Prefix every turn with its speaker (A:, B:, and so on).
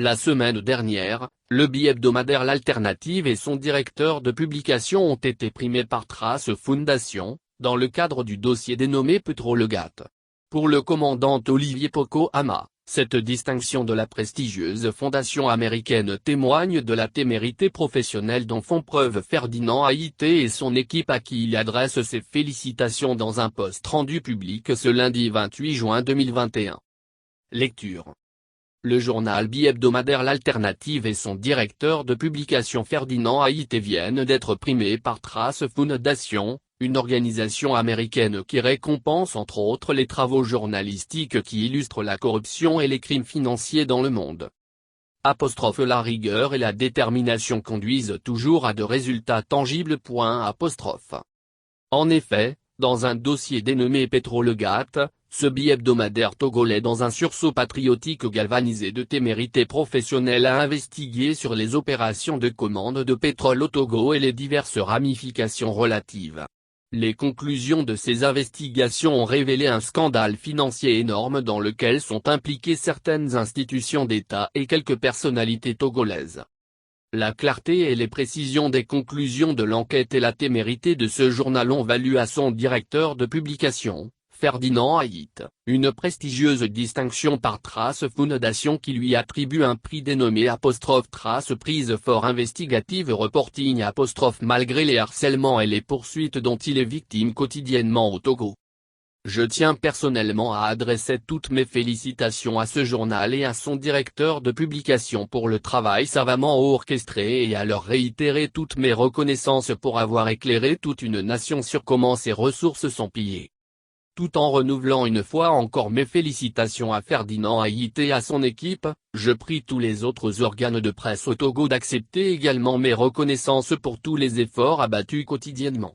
A: La semaine dernière, le bi-hebdomadaire L'Alternative et son directeur de publication ont été primés par Trace Foundation, dans le cadre du dossier dénommé Petrolgate. Pour le commandant Olivier Pocoama, cette distinction de la prestigieuse fondation américaine témoigne de la témérité professionnelle dont font preuve Ferdinand Haïté et son équipe à qui il adresse ses félicitations dans un post rendu public ce lundi 28 juin 2021. Lecture. Le journal bi-hebdomadaire L'Alternative et son directeur de publication Ferdinand Haïté viennent d'être primés par Trace Foundation, une organisation américaine qui récompense entre autres les travaux journalistiques qui illustrent la corruption et les crimes financiers dans le monde. La rigueur et la détermination conduisent toujours à de résultats tangibles. En effet, dans un dossier dénommé Petrolgate, ce bi-hebdomadaire togolais dans un sursaut patriotique galvanisé de témérité professionnelle a investigué sur les opérations de commande de pétrole au Togo et les diverses ramifications relatives. Les conclusions de ces investigations ont révélé un scandale financier énorme dans lequel sont impliquées certaines institutions d'État et quelques personnalités togolaises. La clarté et les précisions des conclusions de l'enquête et la témérité de ce journal ont valu à son directeur de publication, Ferdinand Haïté, une prestigieuse distinction par Trace Foundation qui lui attribue un prix dénommé Trace Prize for Investigative Reporting malgré les harcèlements et les poursuites dont il est victime quotidiennement au Togo. Je tiens personnellement à adresser toutes mes félicitations à ce journal et à son directeur de publication pour le travail savamment orchestré et à leur réitérer toutes mes reconnaissances pour avoir éclairé toute une nation sur comment ses ressources sont pillées. Tout en renouvelant une fois encore mes félicitations à Ferdinand Haïté et à son équipe, je prie tous les autres organes de presse au Togo d'accepter également mes reconnaissances pour tous les efforts abattus quotidiennement.